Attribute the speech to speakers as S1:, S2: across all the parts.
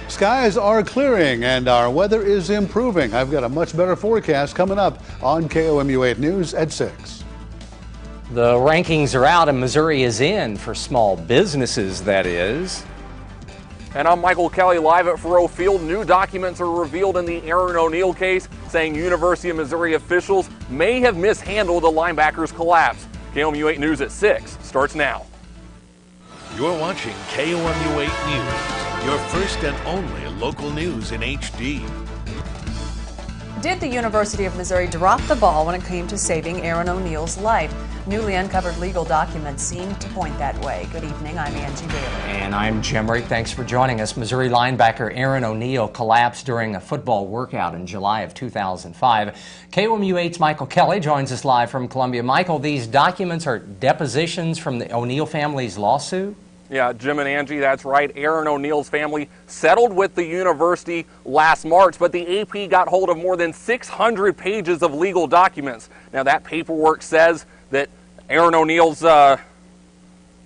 S1: Skies are clearing and our weather is improving. I've got a much better forecast coming up on KOMU 8 News at 6.
S2: The rankings are out and Missouri is in for small businesses, that is.
S3: And I'm Michael Kelly live at Faurot Field. New documents are revealed in the Aaron O'Neill case saying University of Missouri officials may have mishandled the linebacker's collapse. KOMU 8 News at 6 starts now.
S4: You're watching KOMU 8 News, your first and only local news in HD.
S5: Did the University of Missouri drop the ball when it came to saving Aaron O'Neill's life? Newly uncovered legal documents seem to point that way. Good evening, I'm Angie Bailey.
S2: And I'm Jim Rick. Thanks for joining us. Missouri linebacker Aaron O'Neill collapsed during a football workout in July of 2005. KOMU 8's Michael Kelly joins us live from Columbia. Michael, these documents are depositions from the O'Neill family's lawsuit?
S3: Yeah, Jim and Angie, that's right. Aaron O'Neill's family settled with the university last March, but the AP got hold of more than 600 pages of legal documents. Now, that paperwork says that Aaron O'Neill's, the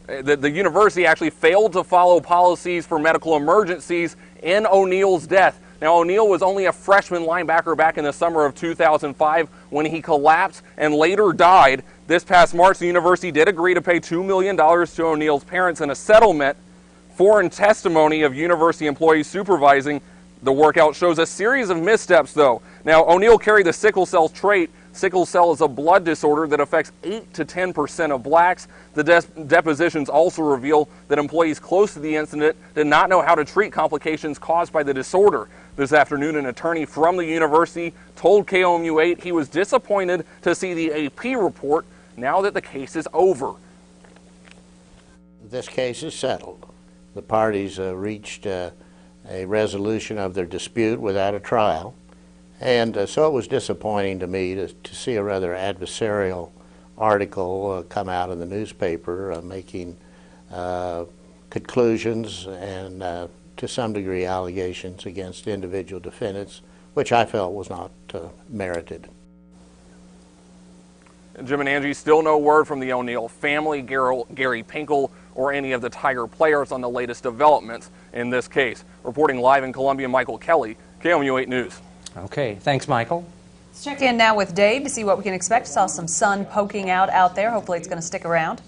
S3: university actually failed to follow policies for medical emergencies in O'Neill's death. Now, O'Neill was only a freshman linebacker back in the summer of 2005 when he collapsed and later died. This past March, the university did agree to pay $2 million to O'Neill's parents in a settlement. Foreign testimony of university employees supervising the workout shows a series of missteps, though. Now, O'Neill carried the sickle cell trait. Sickle cell is a blood disorder that affects 8 to 10% of blacks. The depositions also reveal that employees close to the incident did not know how to treat complications caused by the disorder. This afternoon, an attorney from the university told KOMU 8 he was disappointed to see the AP report now that the case is over.
S6: This case is settled. The parties reached a resolution of their dispute without a trial. And so it was disappointing to me to see a rather adversarial article come out in the newspaper making conclusions and to some degree allegations against individual defendants, which I felt was not merited.
S3: Jim and Angie, still no word from the O'Neill family, Gary Pinkel, or any of the Tiger players on the latest developments in this case. Reporting live in Columbia, Michael Kelly, KOMU 8 News.
S2: Okay, thanks, Michael.
S5: Let's check in now with Dave to see what we can expect. Saw some sun poking out there. Hopefully it's going to stick around.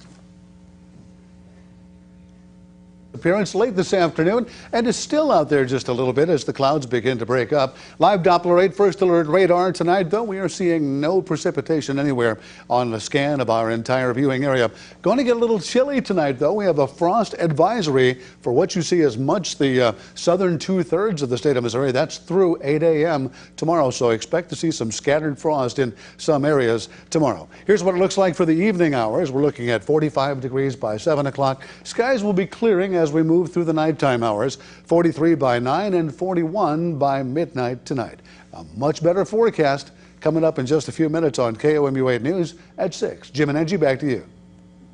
S1: Appearance late this afternoon and is still out there just a little bit as the clouds begin to break up. Live Doppler 8 first alert radar tonight, though we are seeing no precipitation anywhere on the scan of our entire viewing area. Going to get a little chilly tonight, though. We have a frost advisory for what you see as much the southern 2/3 of the state of Missouri. That's through 8 a.m. tomorrow, so expect to see some scattered frost in some areas tomorrow. Here's what it looks like for the evening hours. We're looking at 45 degrees by 7 o'clock. Skies will be clearing as we move through the nighttime hours, 43 by 9 and 41 by midnight tonight. A much better forecast coming up in just a few minutes on KOMU 8 News at 6. Jim and Angie, back to you.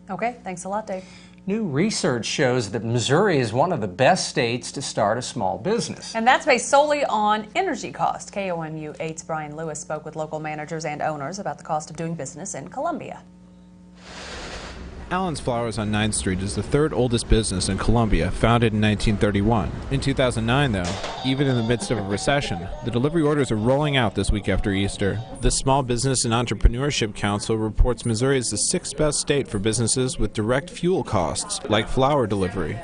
S5: Okay, thanks a lot, Dave.
S2: New research shows that Missouri is one of the best states to start a small business.
S5: And that's based solely on energy cost. KOMU 8's Brian Lewis spoke with local managers and owners about the cost of doing business in Columbia.
S7: Allen's Flowers on 9th Street is the third oldest business in Columbia, founded in 1931. In 2009, though, even in the midst of a recession, the delivery orders are rolling out this week after Easter. The Small Business and Entrepreneurship Council reports Missouri is the 6th best state for businesses with direct fuel costs, like flower delivery.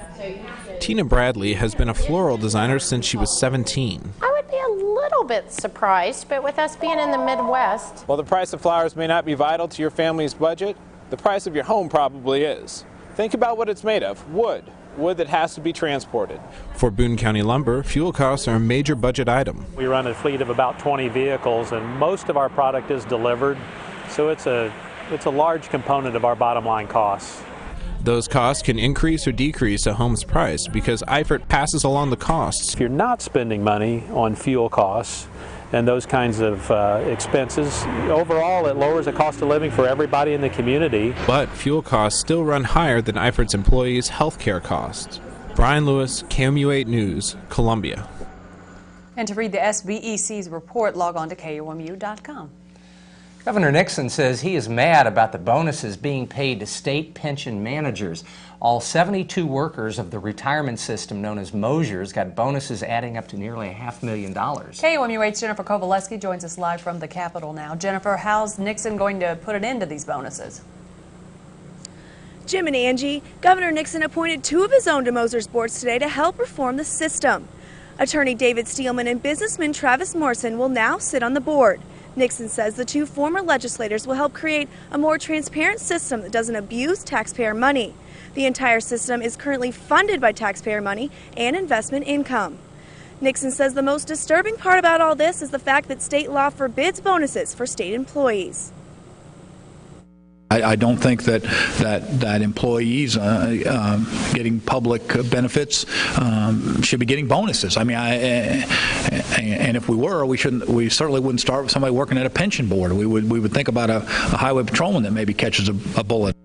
S7: Tina Bradley has been a floral designer since she was 17.
S8: I would be a little bit surprised, but with us being in the Midwest.
S9: While the price of flowers may not be vital to your family's budget, the price of your home probably is. Think about what it's made of. Wood that has to be transported.
S7: For Boone County Lumber, fuel costs are a major budget item.
S10: We run a fleet of about 20 vehicles, and most of our product is delivered, so it's a large component of our bottom line costs.
S7: Those costs can increase or decrease a home's price because Eifert passes along the costs.
S10: If you're not spending money on fuel costs and those kinds of expenses, overall it lowers the cost of living for everybody in the community.
S7: But fuel costs still run higher than Eifert's employees' health care costs. Brian Lewis, KOMU 8 News, Columbia.
S5: And to read the SBEC's report, log on to KOMU.com.
S2: Governor Nixon says he is mad about the bonuses being paid to state pension managers. All 72 workers of the retirement system known as Mosers got bonuses adding up to nearly $500,000.
S5: KOMU8's Jennifer Kovaleski joins us live from the Capitol now. Jennifer, how's Nixon going to put an end to these bonuses?
S11: Jim and Angie, Governor Nixon appointed 2 of his own to Mosers boards today to help reform the system. Attorney David Steelman and businessman Travis Morrison will now sit on the board. Nixon says the 2 former legislators will help create a more transparent system that doesn't abuse taxpayer money. The entire system is currently funded by taxpayer money and investment income. Nixon says the most disturbing part about all this is the fact that state law forbids bonuses for state employees.
S12: I don't think that employees getting public benefits should be getting bonuses. I mean, and if we were, we certainly wouldn't start with somebody working at a pension board. We would think about a highway patrolman that maybe catches a bullet.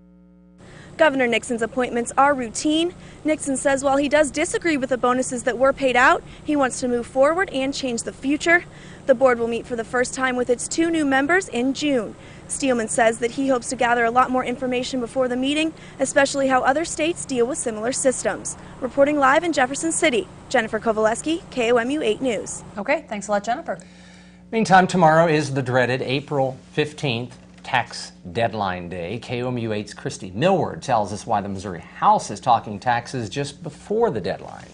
S11: Governor Nixon's appointments are routine. Nixon says while he does disagree with the bonuses that were paid out, he wants to move forward and change the future. The board will meet for the first time with its 2 new members in June. Steelman says that he hopes to gather a lot more information before the meeting, especially how other states deal with similar systems. Reporting live in Jefferson City, Jennifer Kovaleski, KOMU 8 News.
S5: Okay, thanks a lot, Jennifer.
S2: Meantime, tomorrow is the dreaded April 15th tax deadline day. KOMU 8's Christy Millward tells us why the Missouri House is talking taxes just before the deadline.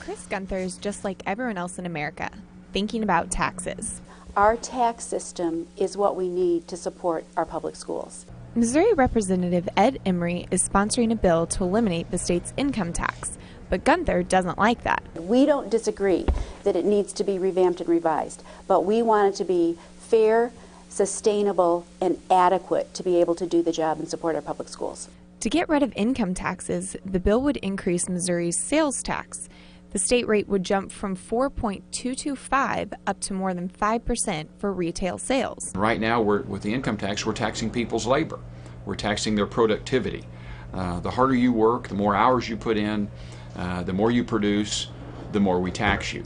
S13: Chris Gunther is just like everyone else in America, thinking about taxes.
S14: Our tax system is what we need to support our public schools.
S13: Missouri Representative Ed Emery is sponsoring a bill to eliminate the state's income tax, but Gunther doesn't like that.
S14: We don't disagree that it needs to be revamped and revised, but we want it to be fair, sustainable, and adequate to be able to do the job and support our public schools.
S13: To get rid of income taxes, the bill would increase Missouri's sales tax. The state rate would jump from 4.225 up to more than 5% for retail sales.
S15: Right now, with the income tax, we're taxing people's labor. We're taxing their productivity. The harder you work, the more hours you put in, the more you produce, the more we tax you.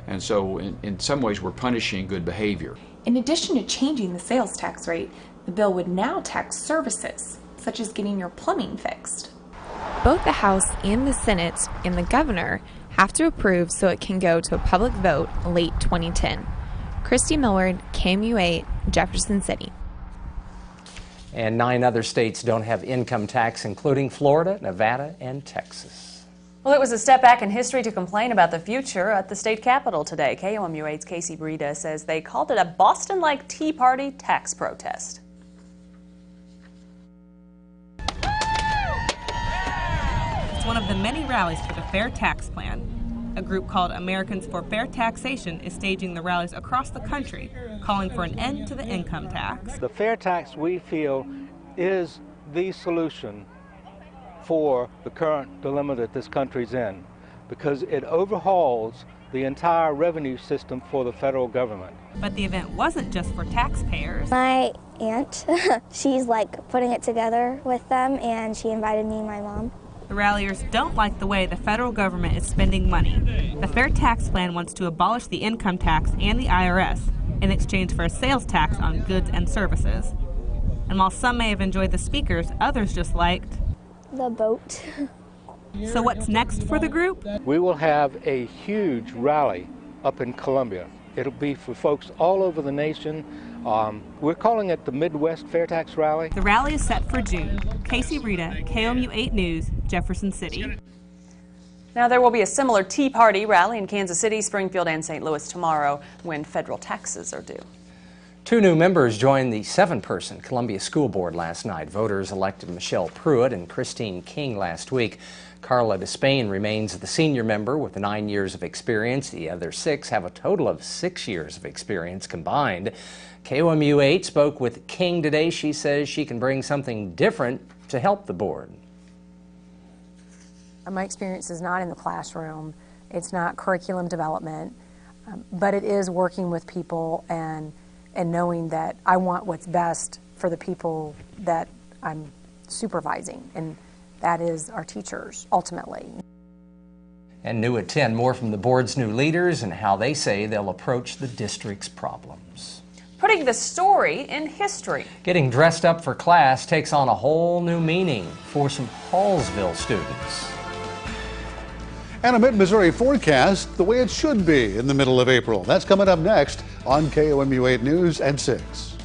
S15: And so in some ways, we're punishing good behavior.
S16: In addition to changing the sales tax rate, the bill would now tax services, such as getting your plumbing fixed.
S13: Both the House and the Senate and the governor have to approve so it can go to a public vote late 2010. Christy Millward, KOMU 8, Jefferson City.
S2: And 9 other states don't have income tax, including Florida, Nevada, and Texas.
S5: Well, it was a step back in history to complain about the future at the state capitol today. KOMU 8's Casey Breda says they called it a Boston-like Tea Party tax protest.
S17: It's one of the many rallies for the Fair Tax Plan. A group called Americans for Fair Taxation is staging the rallies across the country, calling for an end to the income tax.
S18: The fair tax, we feel, is the solution for the current dilemma that this country's in, because it overhauls the entire revenue system for the federal government.
S17: But the event wasn't just for taxpayers.
S19: My aunt, she's like putting it together with them, and she invited me and my mom.
S17: The ralliers don't like the way the federal government is spending money. The Fair Tax Plan wants to abolish the income tax and the IRS in exchange for a sales tax on goods and services. And while some may have enjoyed the speakers, others just liked
S19: the boat.
S17: So what's next for the group?
S18: We will have a huge rally up in Columbia. It'll be for folks all over the nation. We're calling it the Midwest Fair Tax Rally.
S17: The rally is set for June. Casey Breda, KOMU 8 News, Jefferson City.
S5: Now, there will be a similar Tea Party rally in Kansas City, Springfield, and St. Louis tomorrow when federal taxes are due.
S2: 2 new members joined the 7-person Columbia School Board last night. Voters elected Michelle Pruitt and Christine King last week. Carla Despain remains the senior member with 9 years of experience. The other 6 have a total of 6 years of experience combined. KOMU 8 spoke with King today. She says she can bring something different to help the board.
S20: My experience is not in the classroom. It's not curriculum development, but it is working with people and knowing that I want what's best for the people that I'm supervising, and that is our teachers, ultimately.
S2: And new at 10, more from the board's new leaders and how they say they'll approach the district's problems.
S5: Putting the story in history.
S2: Getting dressed up for class takes on a whole new meaning for some Hallsville students.
S1: And a mid-Missouri forecast the way it should be in the middle of April. That's coming up next on KOMU 8 News at 6.